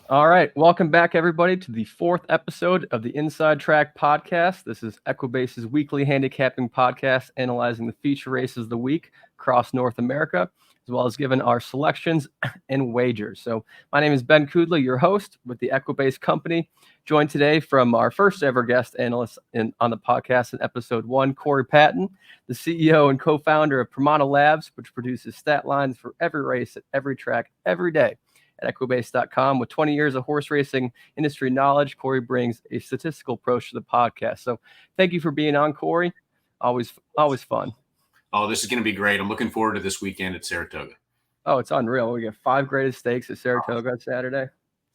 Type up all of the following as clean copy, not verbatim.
All right. Welcome back, everybody, to the fourth episode of the Inside Track podcast. This is Equibase's weekly handicapping podcast analyzing the feature races of the week across North America, as well as giving our selections and wagers. So, my name is Ben Kudla, your host with the Equibase Company, joined today from our first ever guest analyst on the podcast in episode 1, Corey Patton, the CEO and co founder of Primata Labs, which produces stat lines for every race at every track every day at Equibase.com. With 20 years of horse racing industry knowledge, Corey brings a statistical approach to the podcast. So thank you for being on, Corey. Always fun. Oh, this is going to be great. I'm looking forward to this weekend at Saratoga. Oh, it's unreal. We got 5 greatest stakes at Saratoga on Saturday.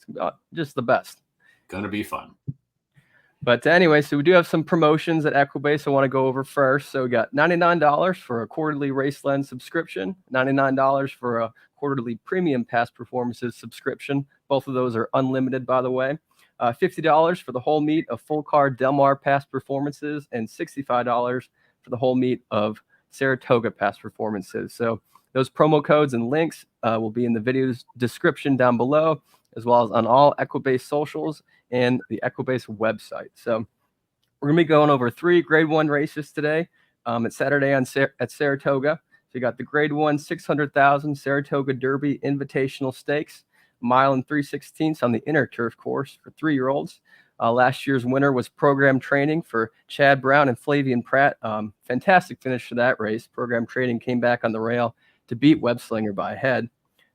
It's just the best. Going to be fun. But anyway, so we do have some promotions at Equibase I want to go over first. So we got $99 for a quarterly Race Lens subscription, $99 for a quarterly premium past performances subscription. Both of those are unlimited, by the way. $50 for the whole meet of full card Del Mar past performances, and $65 for the whole meet of Saratoga past performances. So those promo codes and links will be in the video's description down below, as well as on all Equibase socials and the Equibase website. So we're going to be going over 3 Grade 1 races today. It's Saturday at Saratoga. So you got the Grade 1 $600,000 Saratoga Derby Invitational Stakes, mile and 3/16 on the inner turf course for 3-year-olds. Last year's winner was program training for Chad Brown and Flavian Pratt. Fantastic finish for that race. Program training came back on the rail to beat Webslinger by a head.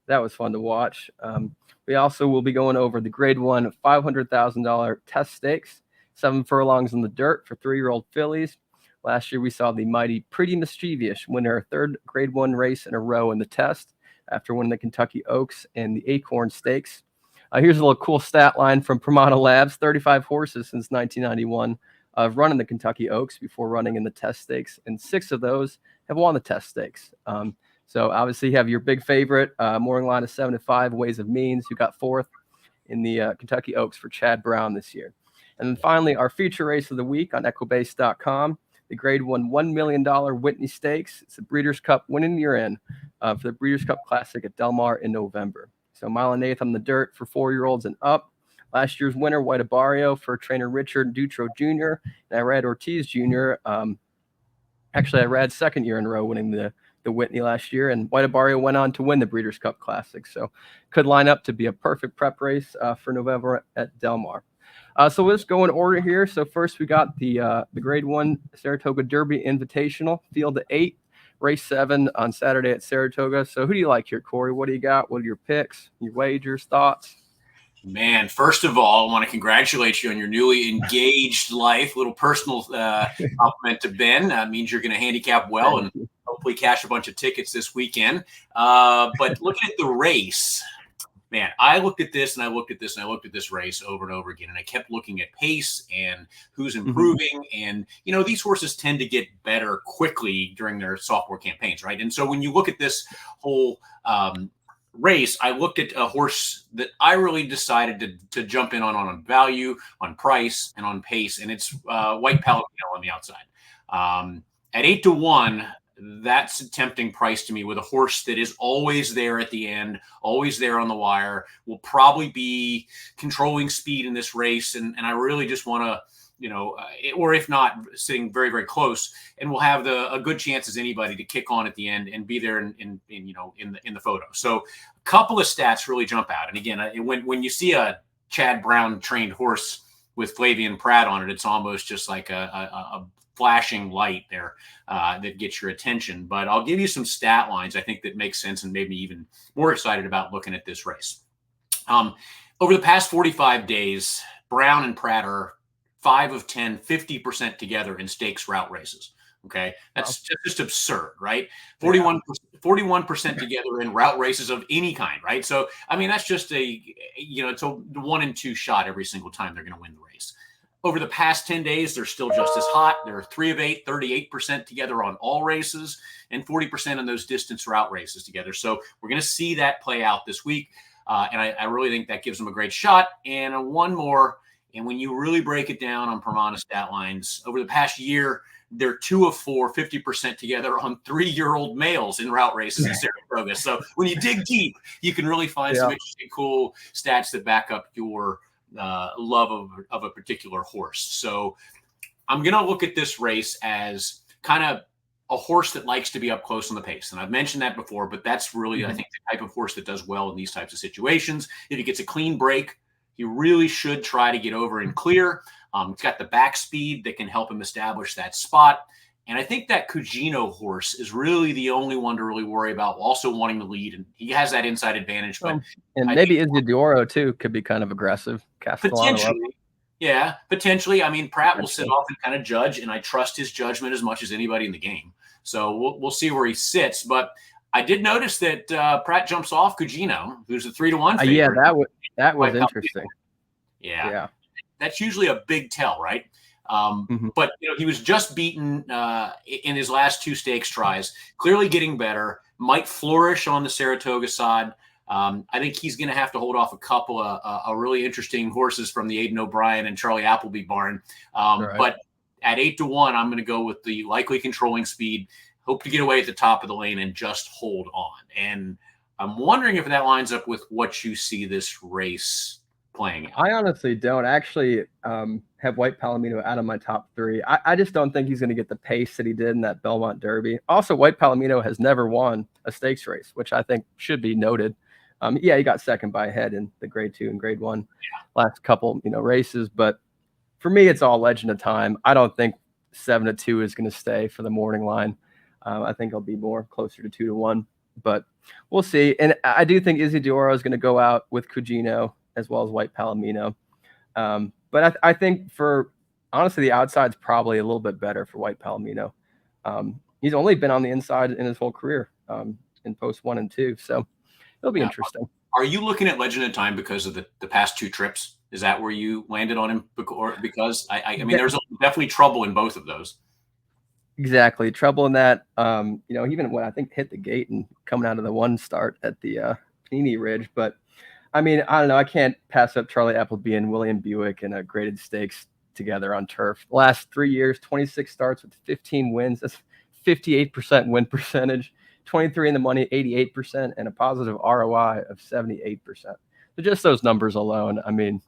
That was fun to watch. We also will be going over the Grade 1 $500,000 test stakes, 7 furlongs in the dirt for 3-year-old fillies. Last year, we saw the mighty Pretty Mischievous win her 3rd Grade 1 race in a row in the test after winning the Kentucky Oaks and the Acorn Stakes. Here's a little cool stat line from Primata Labs. 35 horses since 1991 have run in the Kentucky Oaks before running in the test stakes, and 6 of those have won the test stakes. So obviously you have your big favorite, morning line of 7-5, Ways of Means, who got 4th in the Kentucky Oaks for Chad Brown this year. And then finally, our feature race of the week on Equibase.com, the Grade 1 $1 million Whitney Stakes. It's the Breeders' Cup winning year in for the Breeders' Cup Classic at Del Mar in November. So mile and 1/8 on the dirt for 4-year-olds and up. Last year's winner, White Barrio, for trainer Richard Dutro Jr. and Irad Ortiz Jr. Actually, Irad's 2nd year in a row winning the Whitney last year, and White Barrio went on to win the Breeders' Cup Classic. So could line up to be a perfect prep race for November at Del Mar. So let's go in order here. So first we got the Grade 1 Saratoga Derby Invitational, field of 8, race 7 on Saturday at Saratoga. So who do you like here, Corey? What do you got? What are your picks, your wagers, thoughts? Man, first of all, I want to congratulate you on your newly engaged life. A little personal compliment to Ben. That means you're going to handicap well and hopefully cash a bunch of tickets this weekend. But looking at the race, man, I looked at this and I looked at this and I looked at this race over and over again, and I kept looking at pace and who's improving. And, you know, these horses tend to get better quickly during their sophomore campaigns, right? And so when you look at this whole race, I looked at a horse that I really decided to jump in on value, on price, and on pace, and it's White Palomino on the outside. At 8-1, that's a tempting price to me with a horse that is always there at the end, always there on the wire, will probably be controlling speed in this race. And I really just want to, you know, or if not, sitting very, very close, and we'll have a good chance as anybody to kick on at the end and be there in the photo. So a couple of stats really jump out. And again, when you see a Chad Brown trained horse with Flavian Pratt on it, it's almost just like a flashing light there that gets your attention. But I'll give you some stat lines I think that make sense and made me even more excited about looking at this race. Over the past 45 days, Brown and Pratt are 5 of 10, 50% together in stakes route races. Okay. That's just absurd, right? 41% together in route races of any kind, right? So, I mean, that's just it's a 1 in 2 shot every single time they're going to win the race. Over the past 10 days, they're still just as hot. They're 3 of 8, 38% together on all races, and 40% in those distance route races together. So we're going to see that play out this week. And I really think that gives them a great shot. And one more And when you really break it down on Permana stat lines, over the past year, they're 2 of 4, 50% together on 3-year-old males in route races at Saratoga. So when you dig deep, you can really find some interesting, cool stats that back up your love of a particular horse. So I'm going to look at this race as kind of a horse that likes to be up close on the pace. And I've mentioned that before, but that's really, I think, the type of horse that does well in these types of situations. If he gets a clean break, he really should try to get over and clear. It's got the back speed that can help him establish that spot. And I think that Cugino horse is really the only one to really worry about, also wanting the lead. And he has that inside advantage. But and maybe Isidoro, too, could be kind of aggressive. Potentially. Yeah, potentially. I mean, Pratt will sit off and kind of judge, and I trust his judgment as much as anybody in the game. So we'll see where he sits. But I did notice that Pratt jumps off Cugino, who's a 3-1 favorite. Yeah, that was interesting. Yeah. That's usually a big tell, right? But he was just beaten in his last 2 stakes tries, clearly getting better, might flourish on the Saratoga side. I think he's going to have to hold off a couple of really interesting horses from the Aidan O'Brien and Charlie Appleby barn. But at 8-1, I'm going to go with the likely controlling speed, hope to get away at the top of the lane and just hold on. And I'm wondering if that lines up with what you see this race playing out. I honestly don't. I actually have White Palomino out of my top 3. I just don't think he's going to get the pace that he did in that Belmont Derby. Also, White Palomino has never won a stakes race, which I think should be noted. He got second by a head in the grade 2 and grade 1 last couple, races. But for me, it's all Legend of Time. I don't think 7-2 is going to stay for the morning line. I think it'll be more closer to 2-1, but we'll see. And I do think Isidoro is going to go out with Cugino as well as White Palomino. But I think honestly, the outside's probably a little bit better for White Palomino. He's only been on the inside in his whole career in post 1 and 2. So it'll be interesting. Are you looking at Legend of Time because of the past 2 trips? Is that where you landed on him? Because I mean, there's definitely trouble in both of those. Exactly. Trouble in that, even when I think hit the gate and coming out of the 1 start at the Panini Ridge. But I mean, I don't know. I can't pass up Charlie Appleby and William Buick in a graded stakes together on turf. The last 3 years, 26 starts with 15 wins. That's 58% win percentage. 23 in the money, 88%, and a positive ROI of 78%. So just those numbers alone, I mean.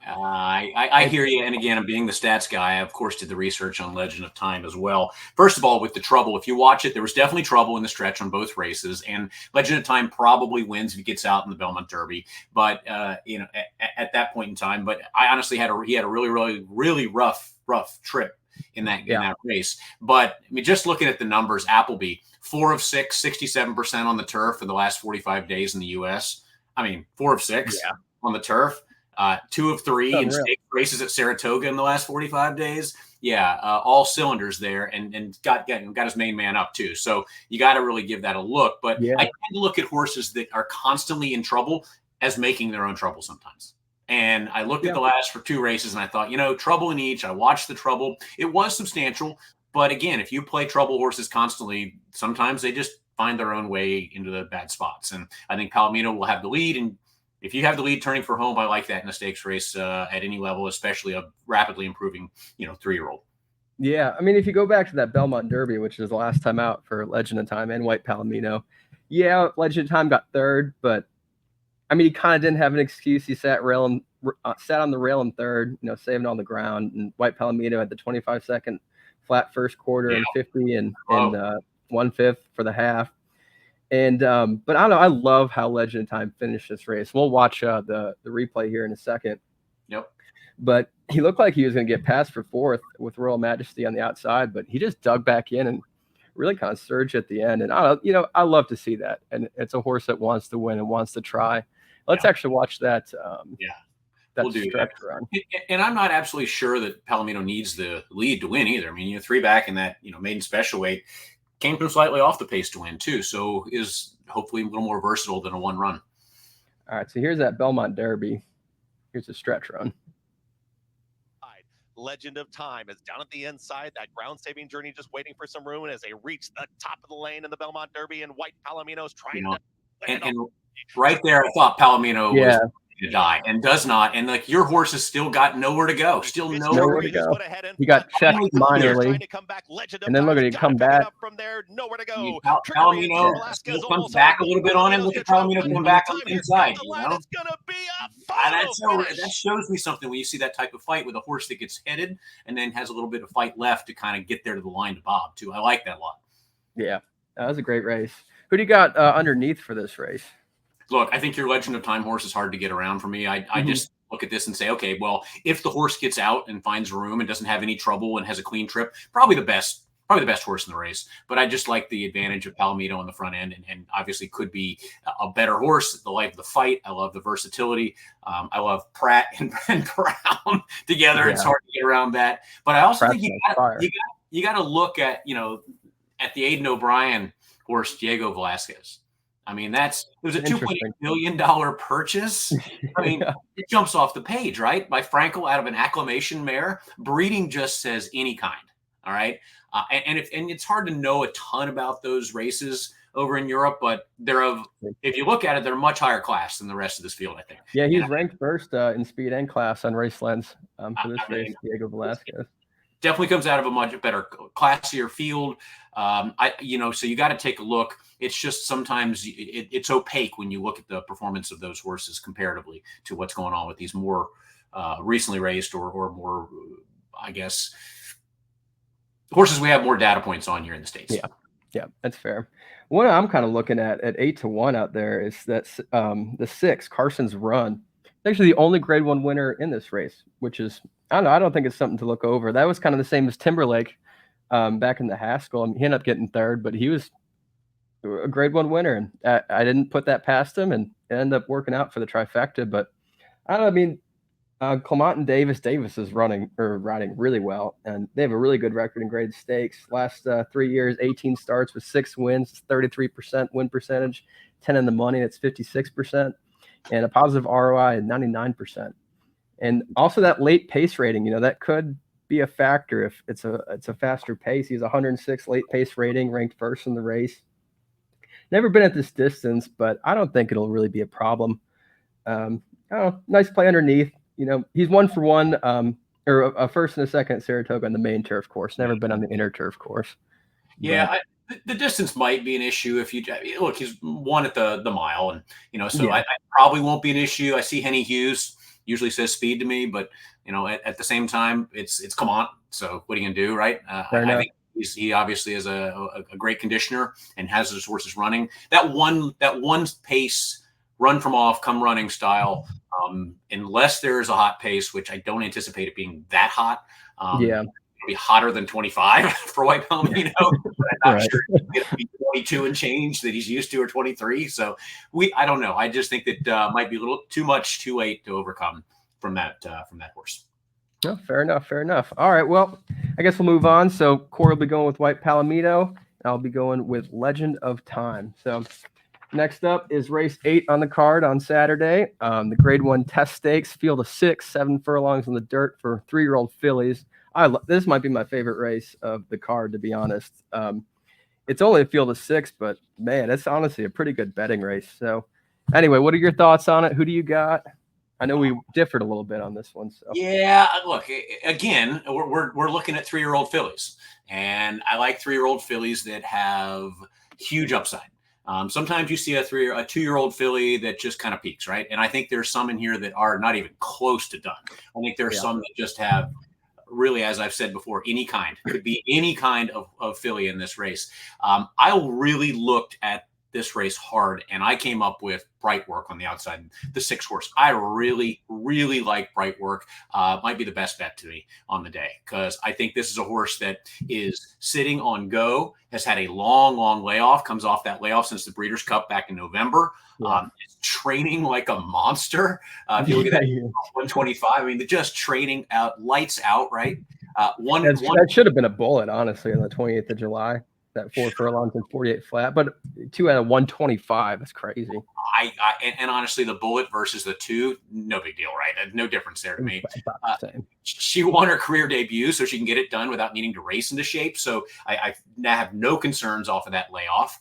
I hear you. And again, being the stats guy, I, of course, did the research on Legend of Time as well. First of all, with the trouble, if you watch it, there was definitely trouble in the stretch on both races. And Legend of Time probably wins if he gets out in the Belmont Derby. But, at that point in time. But I honestly he had a really, really, really rough trip in that race. But I mean, just looking at the numbers, Appleby, 4 of 6, 67% on the turf for the last 45 days in the U.S. I mean, 4 of 6 on the turf. 2 of 3 in state races at Saratoga in the last 45 days. All cylinders there, and got his main man up too. So you got to really give that a look. But I tend to look at horses that are constantly in trouble as making their own trouble sometimes. And I looked at the last 2 races, and I thought, trouble in each. I watched the trouble. It was substantial. But again, if you play trouble horses constantly, sometimes they just find their own way into the bad spots. And I think Palomino will have the lead. And if you have the lead turning for home, I like that in a stakes race at any level, especially a rapidly improving, 3-year-old. Yeah. I mean, if you go back to that Belmont Derby, which is the last time out for Legend of Time and White Palomino, Legend of Time got 3rd, but I mean, he kind of didn't have an excuse. He sat on the rail in 3rd, saving on the ground. And White Palomino had the 25-second flat first quarter and 50 and 1/5 for the half. And but I don't know. I love how Legend of Time finished this race. We'll watch the replay here in a second. Yep. But he looked like he was going to get passed for 4th with Royal Majesty on the outside, but he just dug back in and really kind of surged at the end. And I love to see that. And it's a horse that wants to win and wants to try. Let's actually watch that. We'll do that. Run. And I'm not absolutely sure that Palomino needs the lead to win either. I mean, 3 back in that maiden special weight came from slightly off the pace to win too. So is hopefully a little more versatile than a 1 run. All right. So here's that Belmont Derby. Here's a stretch run. Legend of Time is down at the inside, that ground saving journey, just waiting for some room. And as they reach the top of the lane in the Belmont Derby, and White Palomino's trying to. And right there, I thought Palomino was to die and does not. And like your horse has still got nowhere to go. Still nowhere to go. He got checked minorly. And then look at it come back. From there, nowhere to go. Palomino still comes back a little bit on him. Look at Palomino coming back on the inside. You know? It's gonna be a that shows me something when you see that type of fight with a horse that gets headed and then has a little bit of fight left to kind of get there to the line to bob too. I like that a lot. Yeah, that was a great race. Who do you got underneath for this race? Look, I think your Legend of Time horse is hard to get around for me. I just look at this and say, okay, well, if the horse gets out and finds room and doesn't have any trouble and has a clean trip, probably the best horse in the race. But I just like the advantage of Palomino on the front end, and obviously could be a better horse. The life of the fight. I love the versatility. I love Pratt and Brown together. Yeah. It's hard to get around that. But I also think you got to look at at the Aidan O'Brien horse, Diego Velasquez. I mean, it was a $2.8 million purchase. I mean, it jumps off the page, right? By Frankel out of an acclamation mare. Breeding just says any kind. All right. And it's hard to know a ton about those races over in Europe, but if you look at it, they're much higher class than the rest of this field, I think. Yeah, he's ranked first in speed and class on Race Lens for this race, Diego Velasquez. Definitely comes out of a much better, classier field. So you got to take a look. It's just sometimes it's opaque when you look at the performance of those horses comparatively to what's going on with these more recently raced or more, I guess, horses we have more data points on here in the States. Yeah, that's fair. What I'm kind of looking at 8-1 out there is that the 6 Carson's Run. It's actually the only Grade 1 winner in this race, which is, I don't know, I don't think it's something to look over. That was kind of the same as Timberlake back in the Haskell. I mean, he ended up getting third, but he was a Grade 1 winner, and I didn't put that past him, and it ended up working out for the trifecta. But I don't know, I mean, Clement and Davis is riding really well, and they have a really good record in grade stakes. Last 3 years, 18 starts with 6 wins, 33% win percentage, 10 in the money, that's 56%, and a positive ROI at 99%. And also that late pace rating, that could be a factor if it's a faster pace. He's 106 late pace rating, ranked first in the race. Never been at this distance, but I don't think it'll really be a problem. Nice play underneath. He's 1 for 1, or a first and a second at Saratoga on the main turf course. Never been on the inner turf course. Yeah, the distance might be an issue if you look. He's 1 at the mile, and so I probably won't be an issue. I see Henny Hughes usually says speed to me, but at the same time, it's Clement. So what are you gonna do, right? I think he obviously is a great conditioner and has his horses running. That one pace, run from off, come running style. Unless there's a hot pace, which I don't anticipate it being that hot. It'll be hotter than 25 for White Palomino. I'm not sure it'll be 22 and change that he's used to, or 23. So I don't know. I just think that might be a little too much, too late to overcome from that horse. No, fair enough. All right, well, I guess we'll move on. So Corey will be going with White Palomino. I'll be going with Legend of Time. So next up is race 8 on the card on Saturday. The Grade 1 Test Stakes, field of 6, 7 furlongs on the dirt for 3-year-old fillies. This might be my favorite race of the card, to be honest. It's only a field of 6, but man, it's honestly a pretty good betting race. So anyway, what are your thoughts on it? Who do you got? I know we differed a little bit on this one. So yeah, look, again, we're looking at 3-year-old fillies, and I like 3-year-old fillies that have huge upside. Sometimes you see a 2-year-old filly that just kind of peaks, right? And I think there's some in here that are not even close to done. I think there's some that just have really, as I've said before, could be any kind of filly in this race. I really looked at this race hard, and I came up with Bright Work on the outside, the 6 horse. I really, really like Bright Work. Might be the best bet to me on the day, because I think this is a horse that is sitting on go, has had a long layoff, comes off that layoff since the Breeders' Cup back in November. Is training like a monster. If you look at that 125, I mean, they're just training out, lights out, right? That should have been a bullet, honestly, on the 28th of July. That 4 furlongs and 48 flat, but 2 out of 125. That's crazy. And honestly, the bullet versus the 2, no big deal, right? No difference there to me. She won her career debut, so she can get it done without needing to race into shape. So I now have no concerns off of that layoff.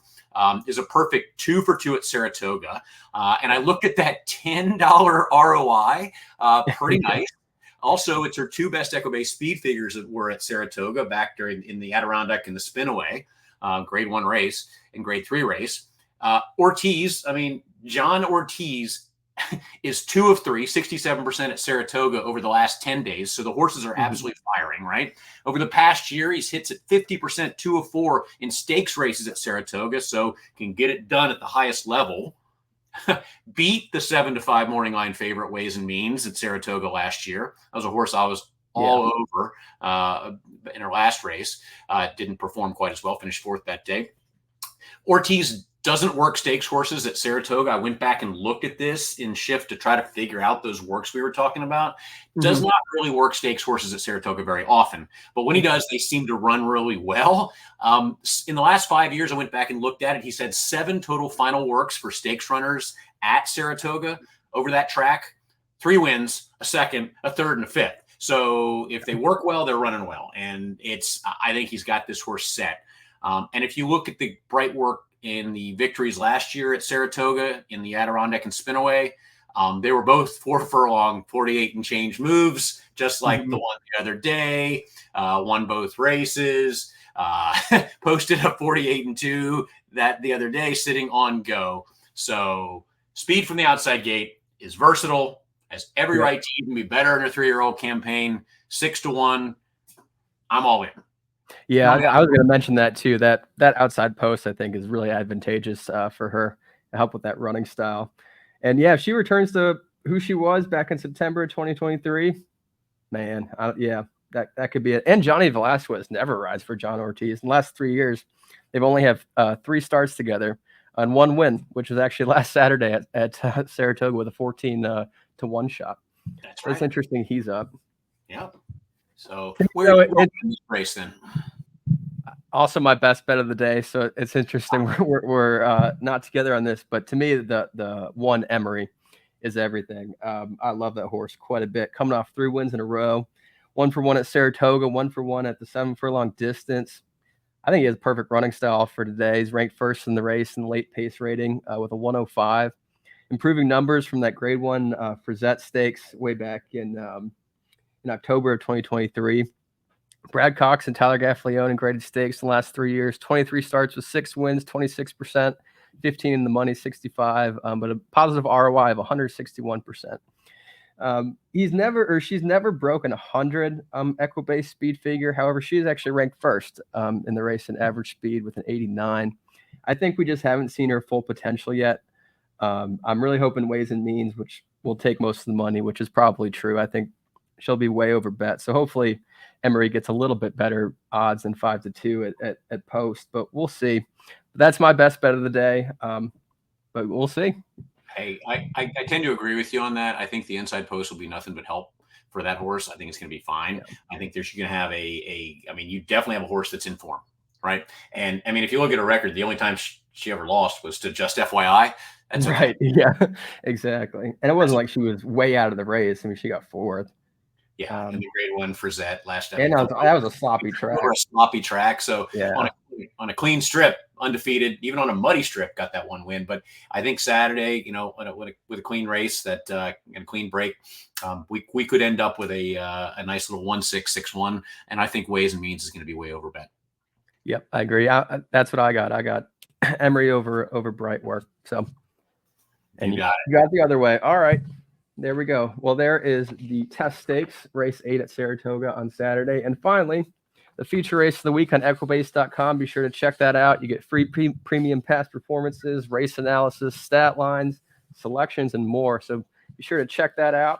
is a perfect 2 for 2 at Saratoga. And I looked at that $10 ROI, pretty nice. Also, it's her 2 best Equibase speed figures that were at Saratoga back during in the Adirondack and the Spinaway, grade 1 race and grade 3 race. Ortiz, I mean, John Ortiz is 2 of 3, 67% at Saratoga over the last 10 days. So the horses are absolutely firing, right? Over the past year, he's hits at 50%, 2 of 4 in stakes races at Saratoga. So can get it done at the highest level. Beat the 7-5 morning line favorite Ways and Means at Saratoga last year. That was a horse I was all over in her last race. Didn't perform quite as well, finished 4th that day. Ortiz doesn't work stakes horses at Saratoga. I went back and looked at this in shift to try to figure out those works we were talking about. Does not really work stakes horses at Saratoga very often. But when he does, they seem to run really well. In the last 5 years, I went back and looked at it. He's had 7 total final works for stakes runners at Saratoga over that track. 3 wins, a 2nd, a 3rd, and a 5th. So if they work well, they're running well. And I think he's got this horse set. And if you look at the bright work in the victories last year at Saratoga in the Adirondack and Spinaway, they were both 4 furlong, 48 and change moves, just like the one the other day. Won both races, posted a 48 and 2 that the other day sitting on go. So speed from the outside gate is versatile, has every right to even be better in a 3-year-old campaign. 6 to 1. I'm all in. Yeah, I was going to mention that too. That outside post, I think, is really advantageous for her to help with that running style. And yeah, if she returns to who she was back in September 2023, man, that could be it. And Johnny Velasquez never rides for John Ortiz. In the last 3 years, they've only have 3 starts together and 1 win, which was actually last Saturday at Saratoga with a 14 to 1 shot. That's right. It's interesting he's up. Yeah. So we're in this race then. Also my best bet of the day. So it's interesting. We're not together on this, but to me, the one Emery is everything. I love that horse quite a bit. Coming off 3 wins in a row, 1 for 1 at Saratoga, 1 for 1 at the 7 furlong distance. I think he has a perfect running style for today. He's ranked 1st in the race in the late pace rating with a 105. Improving numbers from that grade 1 Frizette Stakes way back in October of 2023. Brad Cox and Tyler Gaffalione in graded stakes in the last 3 years. 23 starts with 6 wins, 26%, 15 in the money, 65, but a positive ROI of 161%. She's never broken 100 Equibase speed figure. However, she is actually ranked 1st in the race in average speed with an 89. I think we just haven't seen her full potential yet. I'm really hoping Ways and Means, which will take most of the money, which is probably true. I think she'll be way over bet. So hopefully Emery gets a little bit better odds than 5 to 2 at post, but we'll see. That's my best bet of the day. But we'll see. Hey, I tend to agree with you on that. I think the inside post will be nothing but help for that horse. I think it's going to be fine. Yeah. I think you're going to have you definitely have a horse that's in form, right? And I mean, if you look at her record, the only time she ever lost was to Just FYI. That's okay. Right. Yeah, exactly. And it wasn't like she was way out of the race. I mean, she got 4th. Yeah, and the grade 1 Frizette last time. And that was a sloppy track. A sloppy track. So on a clean strip, undefeated, even on a muddy strip, got that 1 win. But I think Saturday, with a clean race and a clean break, we could end up with a nice little 1-6-6-1. And I think Ways and Means is going to be way over bet. Yep, I agree. That's what I got. I got Emery over Bright Work. So, and you got the other way. All right. There we go. Well, there is the Test Stakes, race 8 at Saratoga on Saturday. And finally, the feature race of the week on Equibase.com. Be sure to check that out. You get free premium past performances, race analysis, stat lines, selections, and more. So be sure to check that out.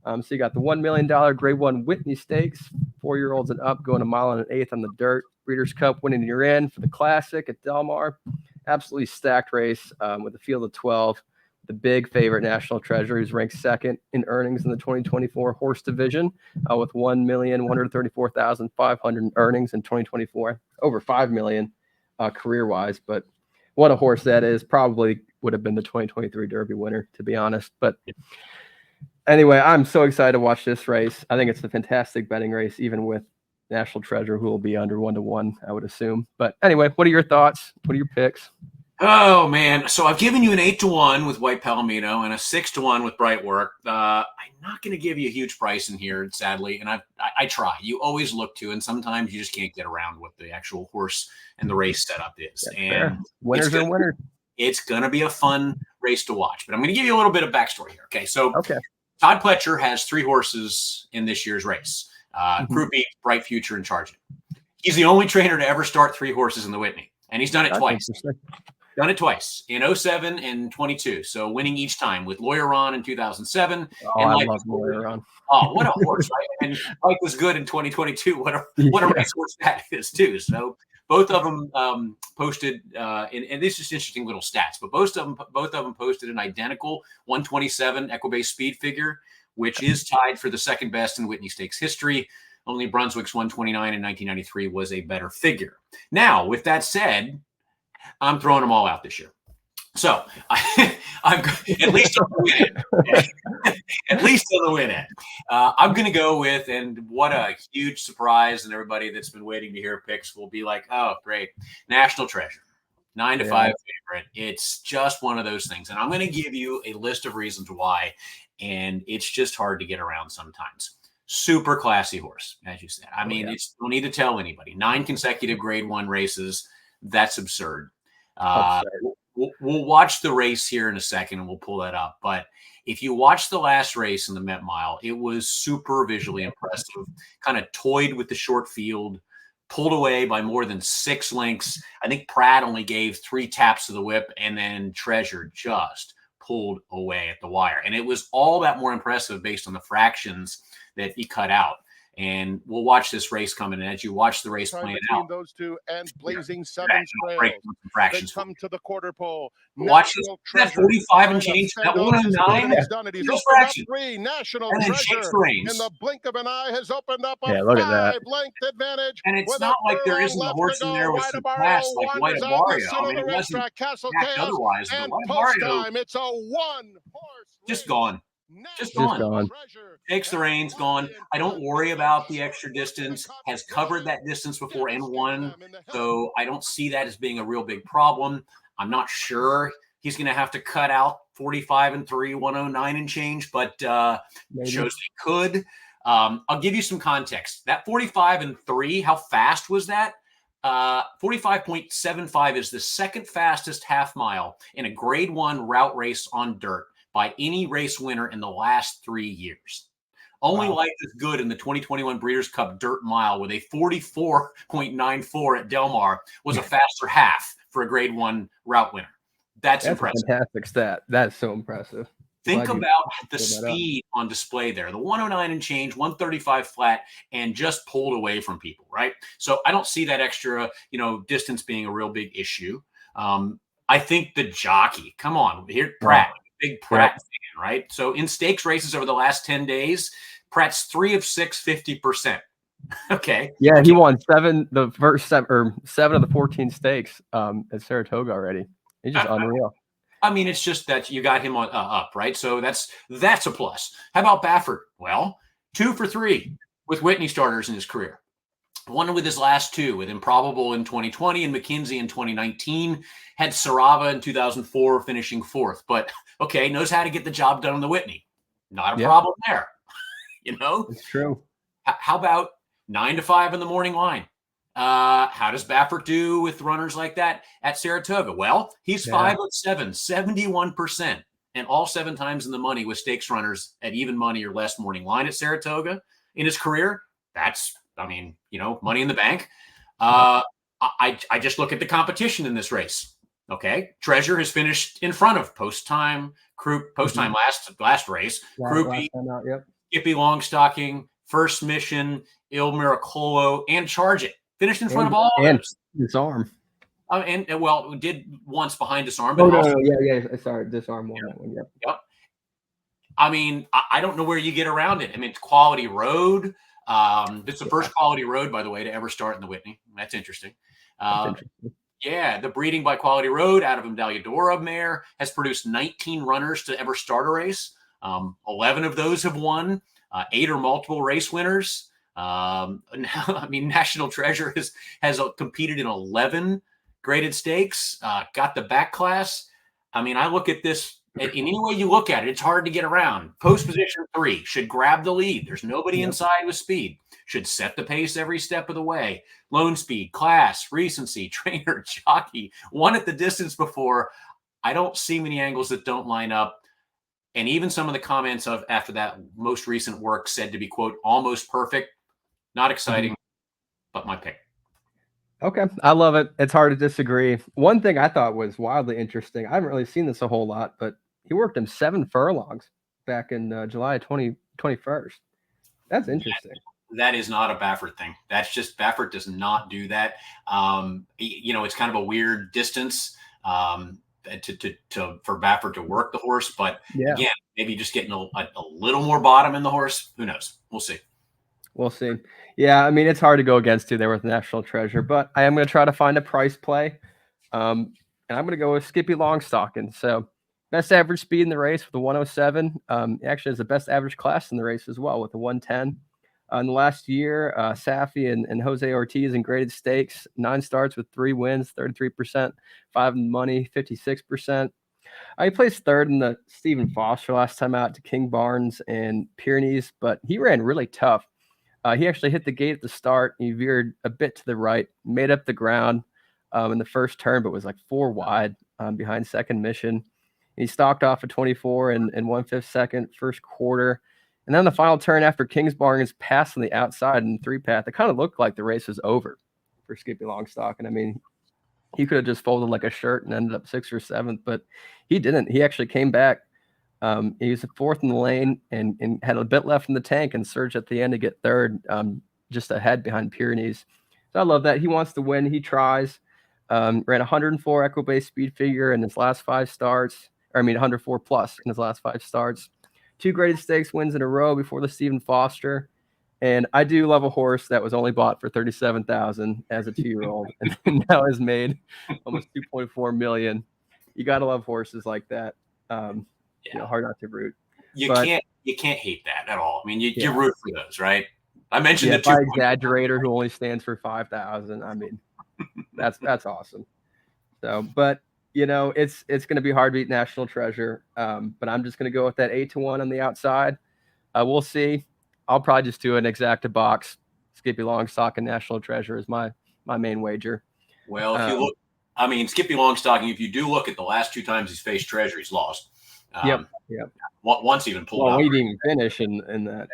So you got the $1 million grade 1 Whitney Stakes, 4-year-olds and up, going a mile and an eighth on the dirt. Breeders' Cup winning your in for the Classic at Del Mar. Absolutely stacked race with a field of 12. The big favorite National Treasure, who's ranked 2nd in earnings in the 2024 horse division with 1,134,500 in earnings in 2024, over 5 million career-wise. But what a horse that is. Probably would have been the 2023 Derby winner, to be honest. But anyway, I'm so excited to watch this race. I think it's a fantastic betting race, even with National Treasure, who will be under 1 to 1, I would assume. But anyway, what are your thoughts? What are your picks? Oh man! So I've given you an 8-1 with White Palomino and a 6-1 with Bright Work. I'm not going to give you a huge price in here, sadly, and I try. You always look to, and sometimes you just can't get around what the actual horse and the race setup is. That's And fair. Winners are winners. It's going to be a fun race to watch. But I'm going to give you a little bit of backstory here. Okay, so Okay. Todd Pletcher has 3 horses in this year's race: Groupie, Bright Future, and Charge It. He's the only trainer to ever start 3 horses in the Whitney, and he's done it twice. Done it twice in 07 and 22. So winning each time with Lawyer Ron in 2007. Oh, I love Lawyer Ron. Oh, what a horse, right? And Mike was good in 2022. What a racehorse that is, too. So both of them posted, and this is just interesting little stats, but both of them posted an identical 127 Equibase speed figure, which is tied for the second best in Whitney Stakes history. Only Brunswick's 129 in 1993 was a better figure. Now, with that said, I'm throwing them all out this year. So I'm at least on the win end. At least on the win end. I'm going to go with, and what a huge surprise, and everybody that's been waiting to hear picks will be like, oh, great. National Treasure, 9-5 favorite. It's just one of those things. And I'm going to give you a list of reasons why, and it's just hard to get around sometimes. Super classy horse, as you said. I mean, it's don't need to tell anybody. 9 consecutive Grade 1 races. That's absurd. We'll watch the race here in a second and we'll pull that up. But if you watch the last race in the Met Mile, it was super visually impressive, kind of toyed with the short field, pulled away by more than 6 lengths. I think Pratt only gave 3 taps of the whip, and then Treasure just pulled away at the wire. And it was all that more impressive based on the fractions that he cut out. And we'll watch this race coming. And as you watch the race playing out, those two and Blazing Seven Trails, they come to the quarter pole. Watch this. That 45 and change. That 109. He's done it. He's opened up 3. National Treasure in the blink of an eye has opened up a 5-length advantage. And it's not like there isn't a horse in there with some class like White Abario. I mean, it wasn't otherwise. And post time, it's a 1-horse. Just gone. Just gone. Takes the reins, gone. I don't worry about the extra distance. Has covered that distance before and won. So I don't see that as being a real big problem. I'm not sure he's going to have to cut out 45 and 3, 109 and change, but shows he could. I'll give you some context. That 45 and 3, how fast was that? 45.75 is the second fastest half mile in a Grade 1 route race on dirt by any race winner in the last 3 years. Only Life is Good in the 2021 Breeders' Cup Dirt Mile with a 44.94 at Del Mar was a faster half for a Grade 1 route winner. That's impressive. Fantastic stat. That's so impressive. Think about the speed on display there. The 109 and change, 135 flat, and just pulled away from people, right? So I don't see that extra, distance being a real big issue. I think the jockey, come on, here, Pratt. Big Pratt fan, right? So in stakes races over the last 10 days, Pratt's 3 of 6, 50%. Okay. Yeah, he won 7 of the 14 stakes at Saratoga already. He's just unreal. I mean, it's just that you got him on up, right? So that's a plus. How about Baffert? Well, 2 for 3 with Whitney starters in his career. One with his last 2, with Improbable in 2020 and McKinsey in 2019. Had Sarava in 2004 finishing 4th. But, okay, knows how to get the job done on the Whitney. Not a problem there. It's true. How about 9-5 in the morning line? How does Baffert do with runners like that at Saratoga? Well, he's 5 of 7, 71%. And all 7 times in the money with stakes runners at even money or less morning line at Saratoga in his career. That's, money in the bank. I just look at the competition in this race. Okay. Treasure has finished in front of post time last race. Groupie, Skippy Longstocking, First Mission, Il Miracolo, and Charge It. Finished in front of all of them. Disarm. And did once behind Disarm. But sorry, Disarm won that one. Yep. I mean, I don't know where you get around it. I mean, it's Quality Road. It's the first Quality Road, by the way, to ever start in the Whitney. That's interesting. Yeah, the breeding by Quality Road out of Medalladora mare has produced 19 runners to ever start a race. 11 of those have won. 8 are multiple race winners. National Treasure has competed in 11 graded stakes, got the back class. I mean, I look at this, in any way you look at it, it's hard to get around. Post position 3 should grab the lead. There's nobody inside with speed. Should set the pace every step of the way. Lone speed, class, recency, trainer, jockey, won at the distance before. I don't see many angles that don't line up. And even some of the comments of after that most recent work said to be, quote, almost perfect. Not exciting, but my pick. Okay, I love it. It's hard to disagree. One thing I thought was wildly interesting, I haven't really seen this a whole lot, but he worked him 7 furlongs back in July 2021. That's interesting. That is not a Baffert thing. That's just Baffert does not do that. It's kind of a weird distance for Baffert to work the horse, but again, maybe just getting a little more bottom in the horse. Who knows? We'll see. We'll see. Yeah, I mean, it's hard to go against you there with National Treasure, but I am going to try to find a price play. And I'm going to go with Skippy Longstocking. So best average speed in the race with a 107. Actually has the best average class in the race as well with a 110. In the last year, Safi and Jose Ortiz in graded stakes, 9 starts with 3 wins, 33%, 5 in money, 56%. He placed 3rd in the Stephen Foster last time out to King Barnes and Pyrenees, but he ran really tough. He actually hit the gate at the start. He veered a bit to the right, made up the ground in the first turn, but was like 4 wide behind second mission. He stalked off at 24 and 1/5 second first quarter. And then the final turn after Kingsbargain's pass on the outside in 3-path, it kind of looked like the race was over for Skippy Longstocking. I mean, he could have just folded like a shirt and ended up 6th or 7th, but he didn't. He actually came back. He was 4th in the lane and had a bit left in the tank and surged at the end to get 3rd, just ahead behind Pyrenees. So I love that. He wants to win. He tries. Ran 104 Equibase speed figure in his last 5 starts. 104 plus in his last 5 starts. 2 graded stakes wins in a row before the Stephen Foster. And I do love a horse that was only bought for $37,000 as a 2-year-old and now has made almost $2.4 million. You got to love horses like that. Hard not to root. You can't hate that at all. I mean, you root for those, right? I mentioned the 2 exaggerator who only stands for 5,000. I mean, that's awesome. So, but it's going to be hard to beat National Treasure. But I'm just going to go with that 8-1 on the outside. We'll see. I'll probably just do an exacta box. Skippy Longstocking National Treasure is my main wager. Well, if you look, Skippy Longstocking, if you do look at the last 2 times he's faced Treasure, he's lost. Yep. Once even pulled out. He didn't even finish in that.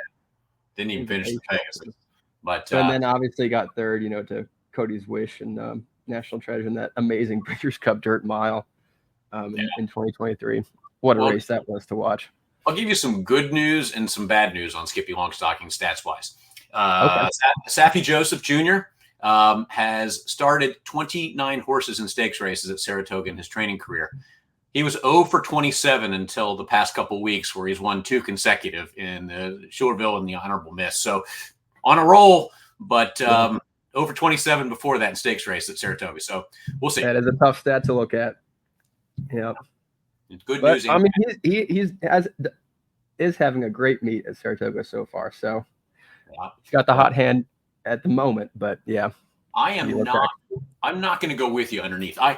Didn't even finish the Pegasus. But and then obviously got 3rd, to Cody's Wish and National Treasure in that amazing Breeders' Cup Dirt Mile in 2023. What a race that was to watch. I'll give you some good news and some bad news on Skippy Longstocking stats-wise. Safi Joseph Jr. Has started 29 horses in stakes races at Saratoga in his training career. He was 0 for 27 until the past couple weeks, where he's won 2 consecutive in the Shoreville and the Honorable Miss. So on a roll, but 0 for 27 before that in stakes race at Saratoga. So we'll see. That is a tough stat to look at. Yeah. It's good news. I mean, he is having a great meet at Saratoga so far. So he's got the hot hand at the moment, but yeah. I'm not going to go with you underneath. I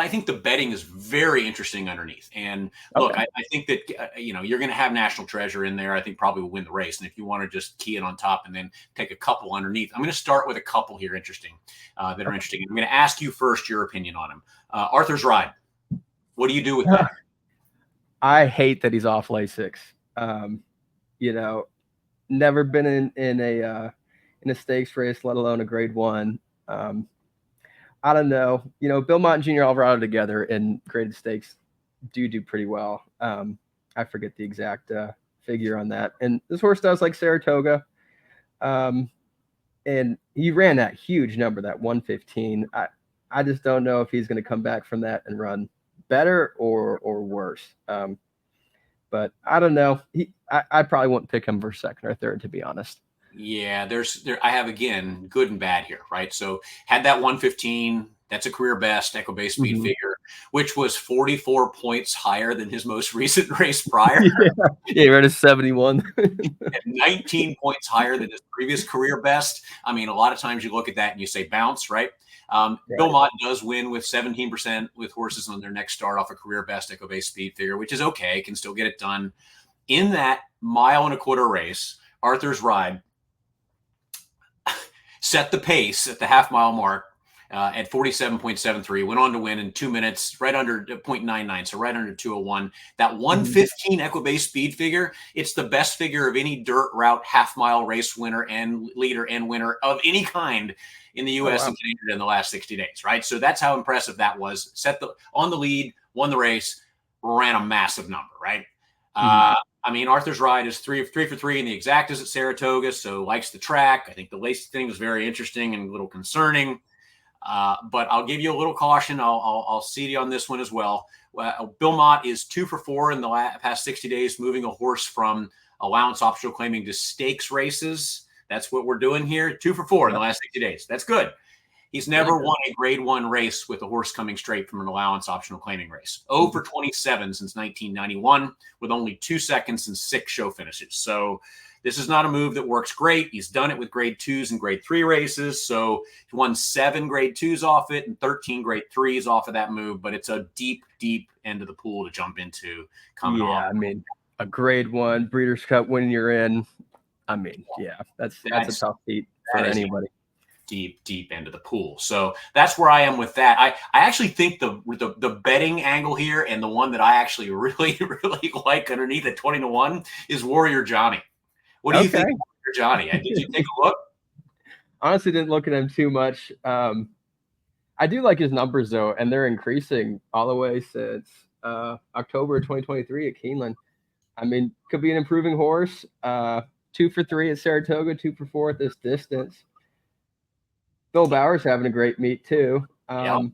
think the betting is very interesting underneath. And look, I think that, you're going to have National Treasure in there. I think probably will win the race. And if you want to just key it on top and then take a couple underneath, I'm going to start with a couple here that are interesting. I'm going to ask you first your opinion on him. Arthur's Ride. What do you do with that? I hate that he's off Lasix. Never been in a stakes race, let alone a grade 1. I don't know. Belmont and Junior Alvarado together in graded stakes do pretty well. I forget the exact figure on that. And this horse does like Saratoga. And he ran that huge number, that 115. I just don't know if he's going to come back from that and run better or worse. But I don't know. I probably wouldn't pick him for 2nd or 3rd, to be honest. Yeah, I have, again, good and bad here, right? So had that 115, that's a career best Equibase speed figure, which was 44 points higher than his most recent race prior. He ran a 71. And 19 points higher than his previous career best. I mean, a lot of times you look at that and you say bounce, right? Bill Mott does win with 17% with horses on their next start off a career best Equibase speed figure, which is okay. Can still get it done. In that 1.25 mile race, Arthur's Ride set the pace at the half-mile mark at 47.73, went on to win in 2 minutes, right under 0.99, so right under 201. That 115 Equibase speed figure, it's the best figure of any dirt route half-mile race winner and leader and winner of any kind in the U.S. and Canada in the last 60 days, right? So that's how impressive that was. On the lead, won the race, ran a massive number, right? I mean, Arthur's Ride is 3 for 3 in the exactas at Saratoga, so likes the track. I think the lacing thing was very interesting and a little concerning. But I'll give you a little caution. I'll seed you on this one as well. Bill Mott is 2 for 4 in the past 60 days, moving a horse from allowance optional claiming to stakes races. That's what we're doing here. 2 for 4 in the last 60 days. That's good. He's never won a grade 1 race with a horse coming straight from an allowance optional claiming race. 0 for 27 since 1991 with only 2 seconds and 6 show finishes. So this is not a move that works great. He's done it with grade 2s and grade 3 races. So he won 7 grade 2s off it and 13 grade 3s off of that move. But it's a deep, deep end of the pool to jump into coming off. I mean, a grade 1 Breeders' Cup when you're in. I mean, that's a tough beat for anybody. Deep end of the pool. So that's where I am with that. I actually think the betting angle here and the one that I actually really, really like underneath at 20-1 is Warrior Johnny. What do you think of Warrior Johnny? Did you take a look? Honestly, didn't look at him too much. I do like his numbers though, and they're increasing all the way since October 2023 at Keeneland. I mean, could be an improving horse. 2 for 3 at Saratoga, 2 for 4 at this distance. Phil Bauer's having a great meet too. Yep.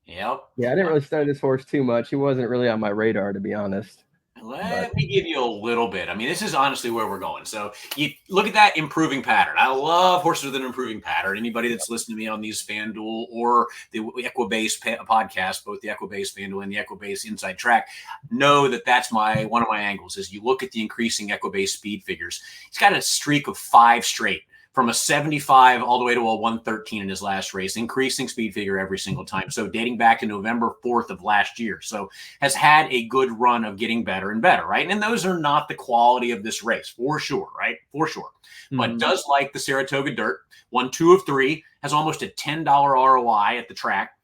Yeah, I didn't really study this horse too much. He wasn't really on my radar, to be honest. Let me give you a little bit. I mean, this is honestly where we're going. So you look at that improving pattern. I love horses with an improving pattern. Anybody that's listening to me on these FanDuel or the Equibase podcast, both the Equibase FanDuel and the Equibase Inside Track, know that that's one of my angles. Is you look at the increasing Equibase speed figures. He's got a streak of 5 straight, from a 75 all the way to a 113 in his last race, increasing speed figure every single time. So dating back to November 4th of last year. So has had a good run of getting better and better, right? And those are not the quality of this race, for sure, right? For sure. But does like the Saratoga Dirt, won 2 of 3, has almost a $10 ROI at the track.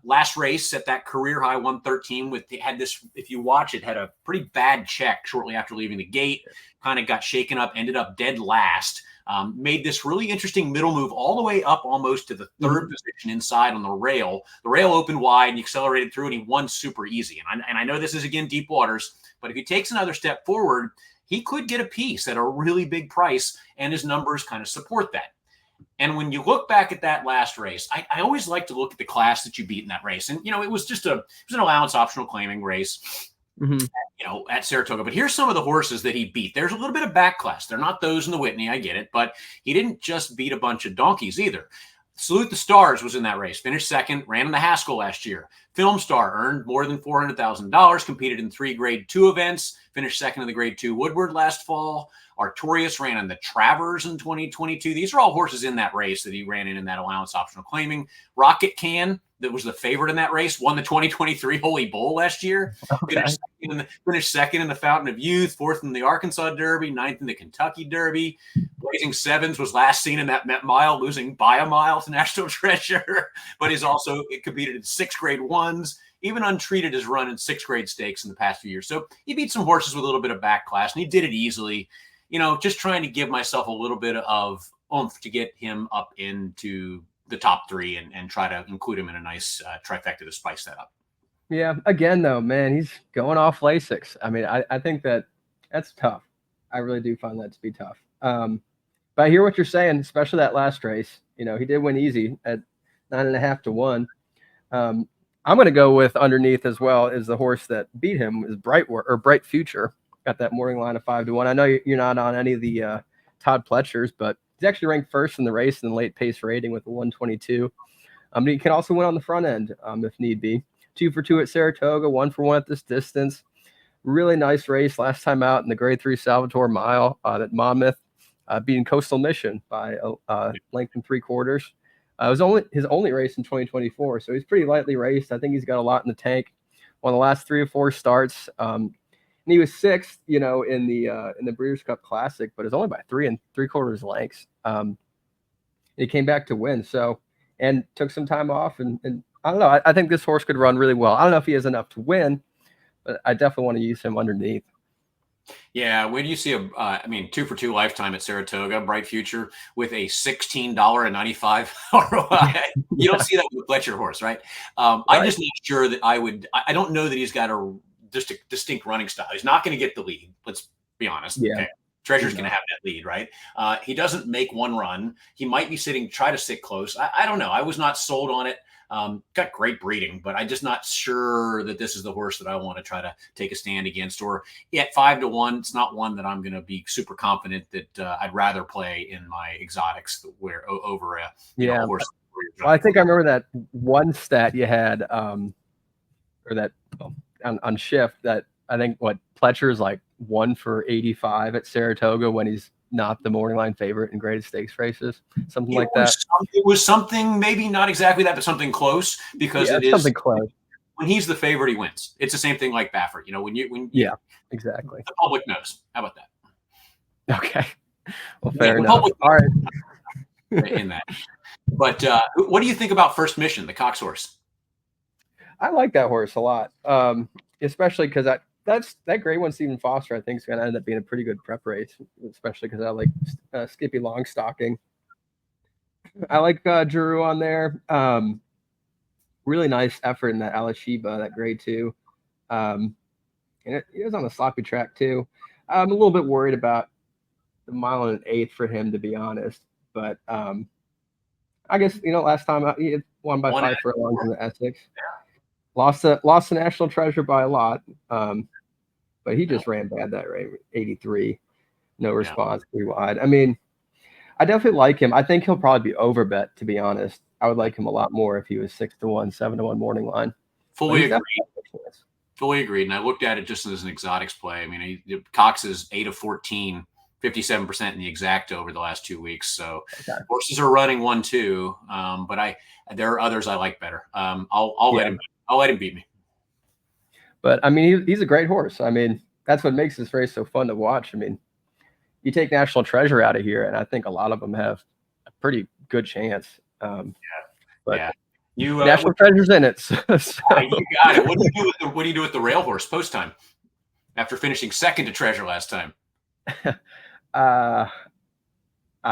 Last race at that career high 113 had this, if you watch it, had a pretty bad check shortly after leaving the gate, kind of got shaken up, ended up dead last. Made this really interesting middle move all the way up almost to the 3rd position inside on the rail. The rail opened wide and he accelerated through and he won super easy. And I know this is, again, deep waters, but if he takes another step forward, he could get a piece at a really big price, and his numbers kind of support that. And when you look back at that last race, I always like to look at the class that you beat in that race. And, it was an allowance optional claiming race. At Saratoga. But here's some of the horses that he beat. There's a little bit of back class. They're not those in the Whitney, I get it, but he didn't just beat a bunch of donkeys either. Salute the Stars was in that race, finished 2nd, ran in the Haskell last year. Film Star earned more than $400,000, competed in 3 grade 2 events, finished 2nd in the grade 2 Woodward last fall. Artorias ran in the Travers in 2022. These are all horses in that race that he ran in that allowance optional claiming. Rocket Can, that was the favorite in that race, won the 2023 Holy Bull last year. Finished 2nd in the Fountain of Youth, 4th in the Arkansas Derby, 9th in the Kentucky Derby. Blazing Sevens was last seen in that Met Mile, losing by a mile to National Treasure, but he's also competed in 6 grade 1s. Even Untreated has run in 6 grade stakes in the past few years. So he beat some horses with a little bit of back class, and he did it easily. Just trying to give myself a little bit of oomph to get him up into the top 3 and try to include him in a nice trifecta to spice that up. Yeah. Again, though, man, he's going off Lasix. I mean, I think that's tough. I really do find that to be tough. But I hear what you're saying, especially that last race. He did win easy at 9.5 to 1. I'm going to go with underneath as well as the horse that beat him is Bright Future. Got that morning line of 5 to 1. I know you're not on any of the Todd Pletchers, but he's actually ranked 1st in the race in the late pace rating with a 122. He can also win on the front end if need be. 2 for 2 at Saratoga, 1 for 1 at this distance. Really nice race last time out in the grade 3 Salvatore Mile at Monmouth, beating Coastal Mission by a length and 3/4. It was his only race in 2024, so he's pretty lightly raced. I think he's got a lot in the tank. Won the last 3 or 4 starts, and he was 6th, in the Breeders' Cup Classic, but it's only by 3 3/4 lengths. He came back to win, and took some time off, and I don't know. I think this horse could run really well. I don't know if he has enough to win, but I definitely want to use him underneath. Yeah, when you see 2 for 2 lifetime at Saratoga, bright future with a $16.95 ROI. You don't see that with a Fletcher horse, right? Right. I'm just not sure that I don't know that he's got a distinct running style. He's not going to get the lead. Let's be honest. Yeah. Okay. Treasure's going to have that lead, right? He doesn't make one run. He might be try to sit close. I don't know. I was not sold on it. Got great breeding, but I'm just not sure that this is the horse that I want to try to take a stand against. Or at 5 to 1, it's not one that I'm going to be super confident that I'd rather play in my exotics over a horse. Well, I think I remember that one stat you had, on Shift, that I think Pletcher is like 1 for 85 at Saratoga when he's not the morning line favorite in graded stakes races, something like that. It was something, maybe not exactly that, but something close, because it is something close. When he's the favorite, he wins. It's the same thing like Baffert. Exactly. The public knows. How about that? Okay. Well, fair enough. All right. In that. But what do you think about First Mission, the Cox horse? I like that horse a lot, especially because that grade one Stephen Foster, I think, is going to end up being a pretty good prep race, especially because I like Skippy Longstocking. I like Giroux on there. Really nice effort in that Alashiba, that grade 2. And it was on a sloppy track too. I'm a little bit worried about the 1 1/8 for him, to be honest. But I guess last time he had won by 5 furlongs in the Essex. Lost the National Treasure by a lot. But he just ran bad that race. 83, no response, 3 wide. I mean, I definitely like him. I think he'll probably be overbet, to be honest. I would like him a lot more if he was 6 to 1, 7 to 1 morning line. Fully agreed. And I looked at it just as an exotics play. I mean, Cox is 8 of 14, 57% in the exact over the last 2 weeks. So horses are running 1-2. But there are others I like better. I'll let him beat me. But I mean, he's a great horse. I mean, that's what makes this race so fun to watch. I mean, you take National Treasure out of here, and I think a lot of them have a pretty good chance. National Treasure's in it. So. You got it. What do you do with the rail horse post time after finishing 2nd to Treasure last time? I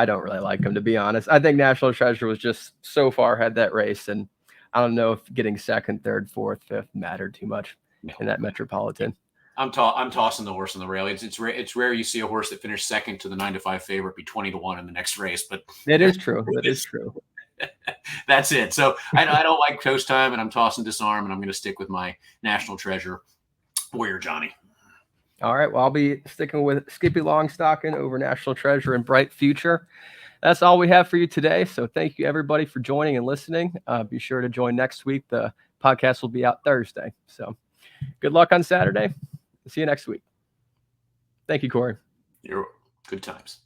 don't really like him, to be honest. I think National Treasure was just so far ahead that race, and I don't know if getting 2nd, 3rd, 4th, 5th mattered too much in that Metropolitan. I'm tossing the horse on the rail. It's rare you see a horse that finished 2nd to the 9 to 5 favorite be 20 to 1 in the next race, but it is true. That is true. That's it. So I don't like post time, and I'm tossing Disarm, and I'm going to stick with my National Treasure, Warrior Johnny. All right. Well, I'll be sticking with Skippy Longstocking over National Treasure and Bright Future. That's all we have for you today. So thank you, everybody, for joining and listening. Be sure to join next week. The podcast will be out Thursday. So good luck on Saturday. See you next week. Thank you, Corey. Good times.